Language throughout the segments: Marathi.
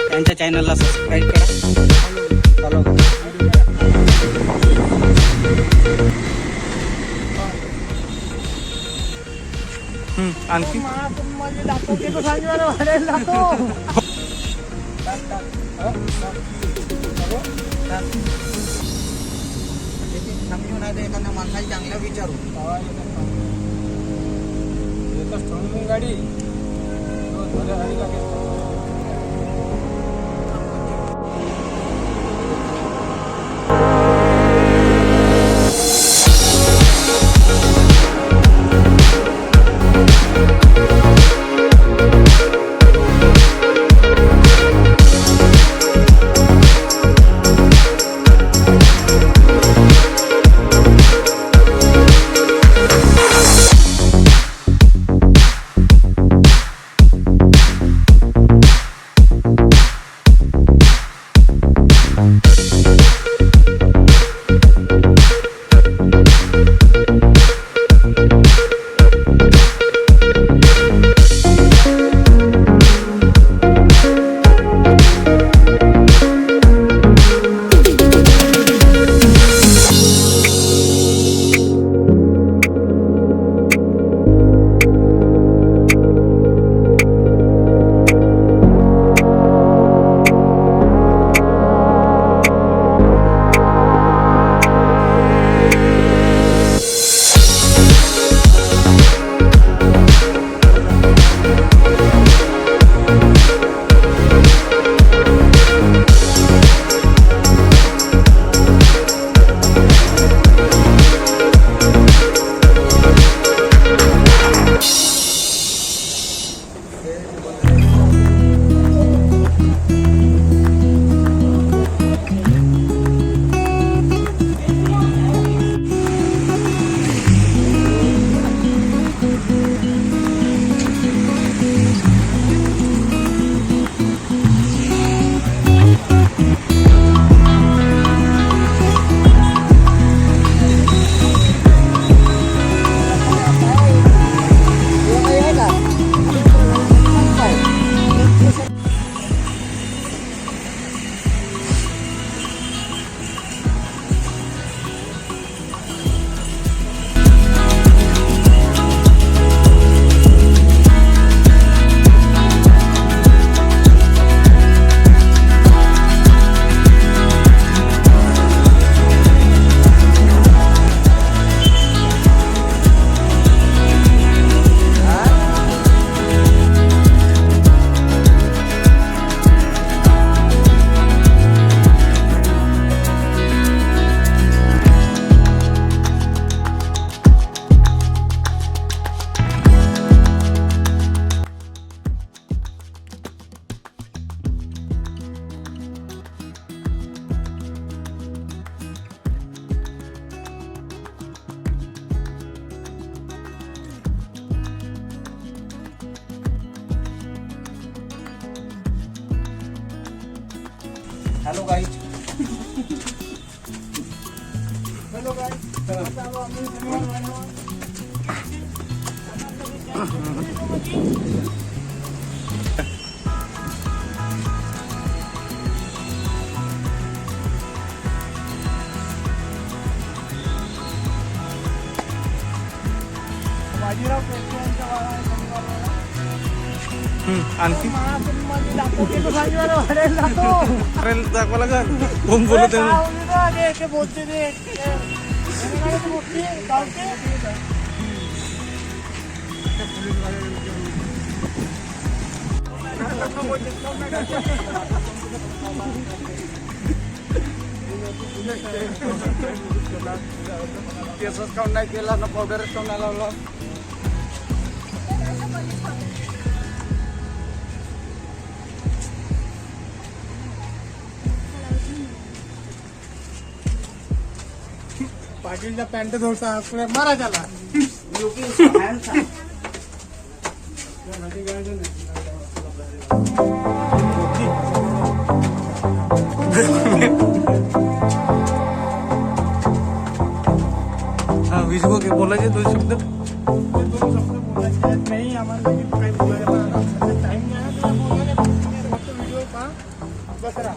त्यांच्या चॅनलला सबस्क्राईब करा, फॉलो करा. आणखी एखाद्या माणसाला चांगला विचारू गाडी हॅलो गाईज. आणखी दाखवा लागेल कोण बोलत आहे. केसच काऊन नाही केला ना, पावडरच काऊन नाही लावला. पाटीलचा पॅन्ट थोडसा मारा त्याला. हा विजगो के बोलायचे 2 शब्द. 2 शब्द बोलायचे नाही आम्हाला, काही बोलायला टाइम नाही. व्हिडिओ पहा. बसरा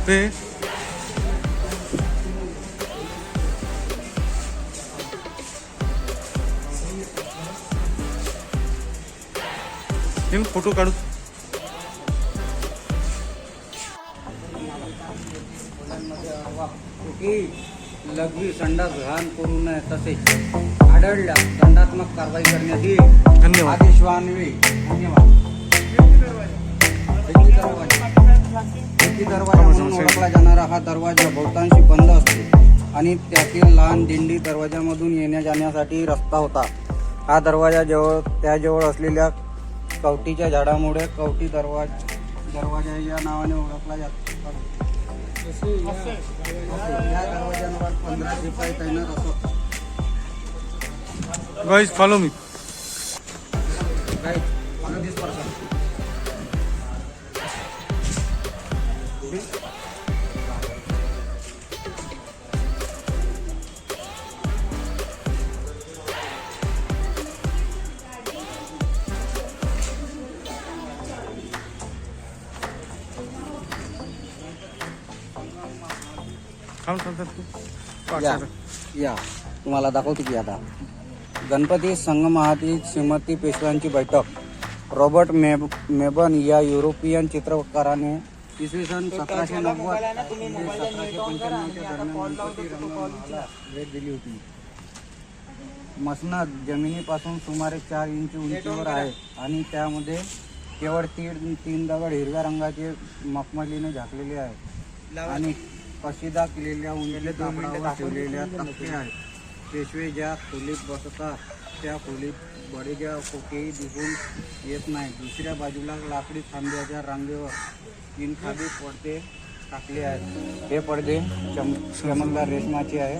पे फोटो काढू. लघवी संडास घाण करू नये तसेच आढळल्यास दंडात्मक कारवाई करण्यात येईल. धन्यवाद. आदेश वानवे. धन्यवाद. खिडकी दरवाजा म्हणून ओळखला जाणारा हा दरवाजा बहुतांशी बंद असतो आणि त्यातील लहान दिंडी दरवाजामधून येण्या जाण्यासाठी रस्ता होता. हा दरवाजा त्याजवळ असलेल्या कवटीच्या झाडामुळे कवटी दरवाजा या नावाने ओळखला जातो. या दरवाज्यांवर 15 शिपाई तैनात असत. Guys follow me. Right, follow this person. या तुम्हाला दाखवतो की आता गणपती संगमातील श्रीमती पेशव्यांची बैठक रॉबर्ट मेबन या युरोपियन चित्रकाराने इसवी सन 1790 ते 1795 दरम्यान गणपती रंगमंदिराला भेट दिली होती. मसनद जमिनीपासून सुमारे 4 इंच उंचीवर आहे आणि त्यामध्ये केवळ 3 दगड हिरव्या रंगाचे मखमलीने झाकलेले आहेत आणि कशिदा केलेल्या उंच कापडावर ठेवलेल्या तक्ते आहेत. पेशवे ज्या खोलीत बसतात त्या खोलीत बडेजा खोकेही दिसून येत नाही. दुसऱ्या बाजूला लाकडी खांब्याच्या रांगेवर 3 खाली पडदे टाकले आहेत. हे पडदे चमकदार रेशमाचे आहे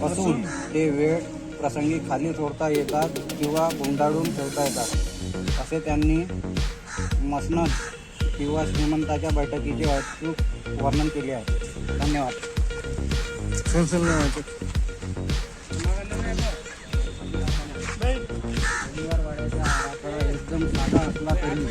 असून ते वेळ प्रसंगी खाली सोडता येतात किंवा गुंडाळून ठेवता येतात असे त्यांनी मसनद किंवा श्रीमंताच्या बैठकीचे अचूक वर्णन केले आहे. धन्यवाद. शनिवारवाड्याचा आराखडा एकदम साधा असला तरी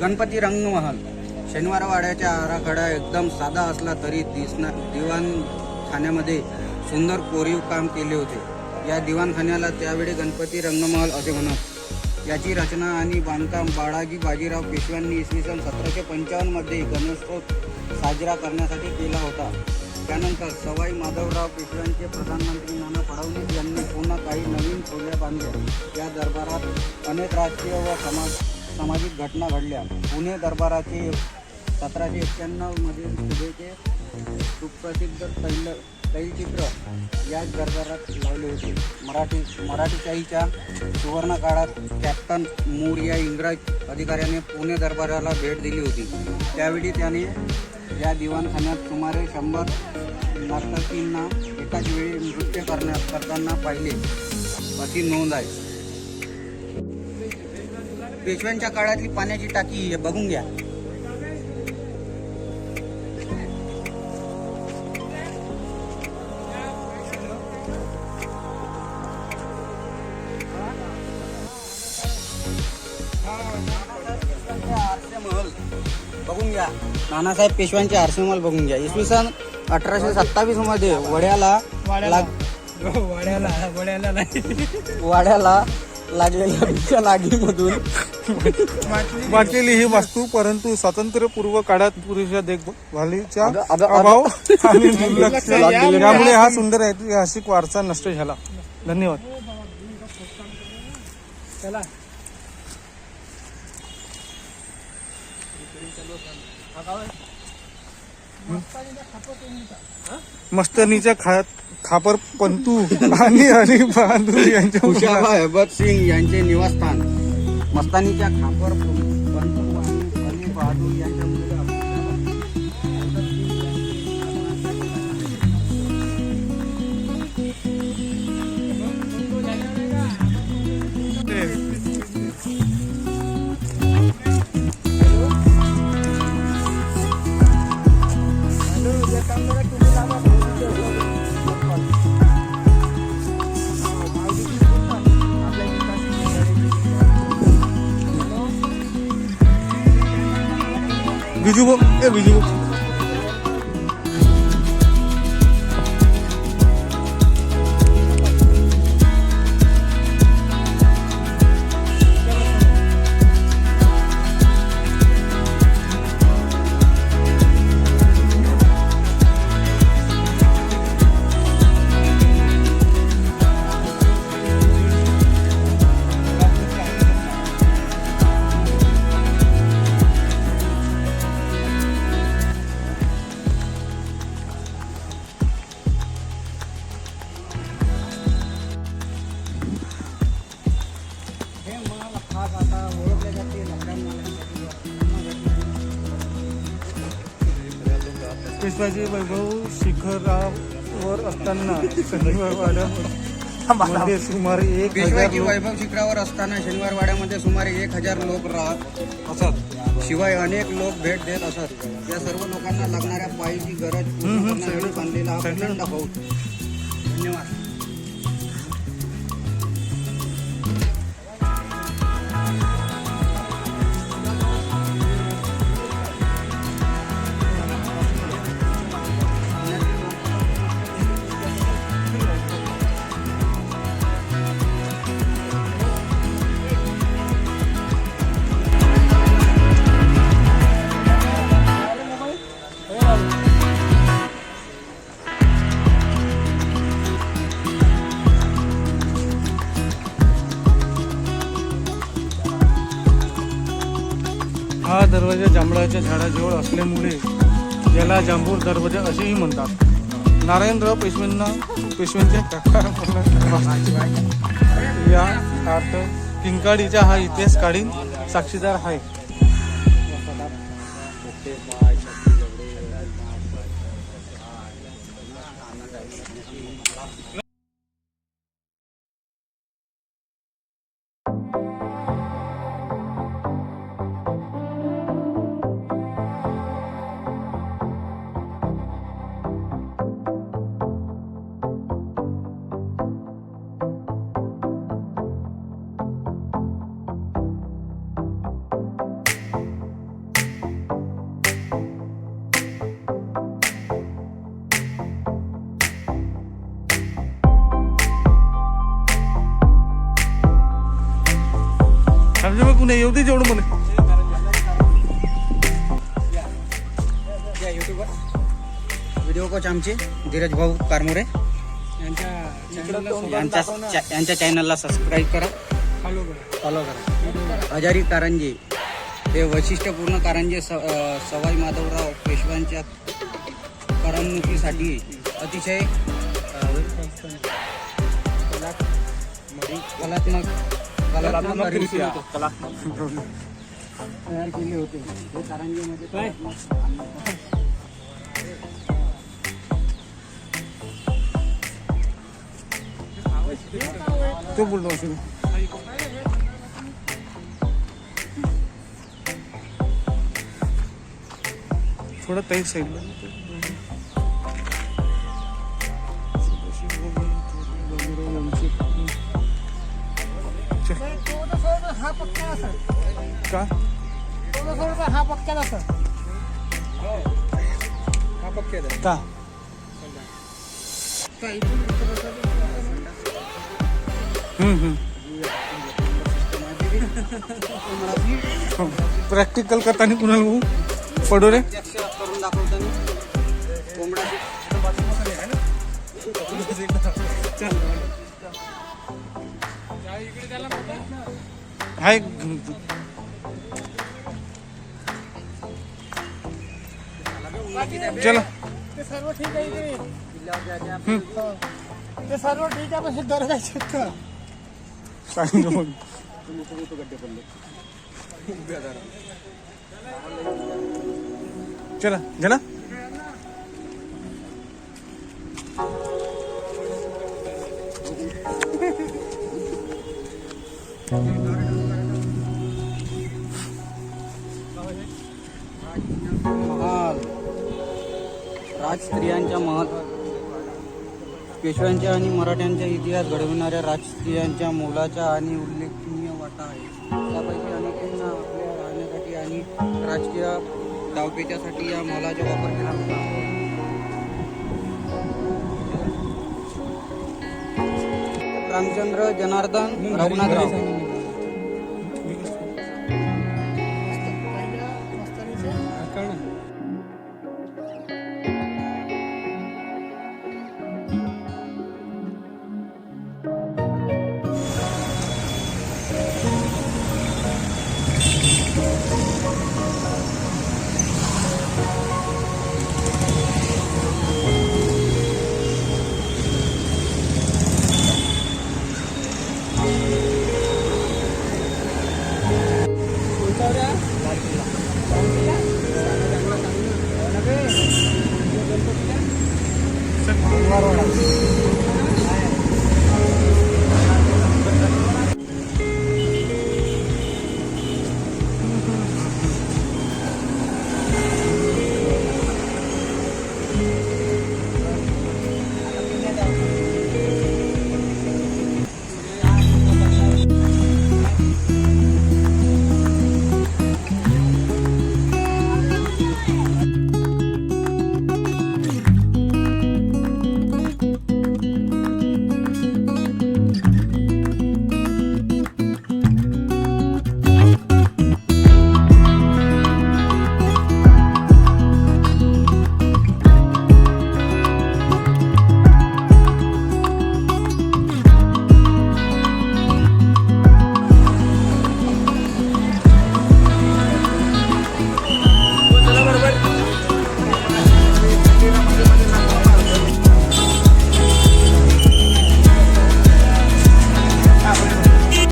गणपती रंगमहल शनिवारवाड्याचा आराखडा एकदम साधा असला तरी दिवाणखान्यामध्ये सुंदर कोरीव काम केले होते. या दिवाणखान्याला त्यावेळी गणपती रंगमहल असे म्हणत. याची रचना आणि बांधकाम बाळाजी बाजीराव पेशव्यांनी इसवी सन 1755 मध्ये गणेशोत्सव साजरा करण्यासाठी केला होता. त्यानंतर सवाई माधवराव पेशव्यांचे प्रधानमंत्री नाना फडणवीस यांनी पुन्हा काही नवीन खोल्या बांधल्या. या दरबारात अनेक राजकीय व सामाजिक घटना घडल्या. पुणे दरबाराचे 1791 मधील सुभेचे सुप्रसिद्ध तैलचित्र याच दरबारात लावले होते. मराठीशाहीच्या सुवर्ण काळात कॅप्टन मूर या इंग्रज अधिकाऱ्याने पुणे दरबाराला भेट दिली होती. त्यावेळी त्याने या दिवाणखान्यात सुमारे 100 नर्तकींना एकाच वेळी नृत्य करताना पाहिले अशी नोंद आहे. पेशव्यांच्या काळातली पाण्याची टाकी बघून घ्या. बघून घ्या. नानासाहेब पेशव्यांचे आरसे महल बघून घ्या. इसवी सन 1827 मध्ये वाड्याला लागलेल्या भीषण आगीमधून वाटलेली ही वास्तू परंतु स्वातंत्र्यपूर्व काळात पुरेशा देखभालीचा अभाव आणि दुर्लक्ष यामुळे हा सुंदर ऐतिहासिक वारसा नष्ट झाला. धन्यवाद. चला मस्तनीच्या खापर पंतू आणि बहादूर यांच्या खुशाबा अहमद सिंग यांचे निवासस्थान मस्तानीच्या खापर पंतू आणि अली बहादूर यांच्या मुलगा बिजू बिजू हे मला खास आता ओळखले जाते पेशवाजी वैभव शिखरावर असताना शनिवार वाड्यामध्ये सुमारे 1000 पेशवाईची लोक वैभव शिखरावर असताना शनिवार वाड्यामध्ये सुमारे 1000 लोक राहत असत शिवाय अनेक लोक भेट देत असत या सर्व लोकांना लागणाऱ्या पायीची गरज पूर्ण करण्यासाठी बांधलेला हा प्रचंड हौद. धन्यवाद. हा दरवाजा जांभळाच्या झाडाजवळ असल्यामुळे याला जांभूळ दरवाजा असेही म्हणतात. नारायणराव पेशव्यांच्या काका या अर्थ किंकाळीचा हा इतिहासकालीन साक्षीदार आहे. येऊ दे जेवढं म्हणे. व्हिडिओ कोच आमचे धीरज भाऊ कारमोरे यांच्या चॅनलला सबस्क्राईब करा, फॉलो करा. हजारी कारंजे हे वैशिष्ट्यपूर्ण कारंजे सवाई माधवराव पेशव्यांच्या करमणुकीसाठी अतिशय कलात्मकरित्या तयार केले होते. हे कारंजेमध्ये तो बोलतो असेल थोडं टाईट साईडला. हा पक्का असा का हा पक्क्यात असा हा पक्के का प्रॅक्टिकल करताना कुणाला भाऊ पडो रे करून दाखवताना कोंबडा हाय चला ते सर्व ठीक आहे की नाही? हो. ते सर्व ठीक आहे पण हे दरवाजा check कर. सांगितलं मग चला चला महाल राज स्त्रियांच्या महल पेशव्यांच्या आणि मराठ्यांचा इतिहास घडविणाऱ्या राजस्त्रियांच्या मोलाचा आणि उल्लेखनीय वाटा आहे. त्यापैकी अनेकांना आपल्या राहण्यासाठी आणि राजकीय डावपेचासाठी या महालाचा वापर केला होता. रामचंद्र जनार्दन रघुनाथराव पहिल्या मस्तानीचे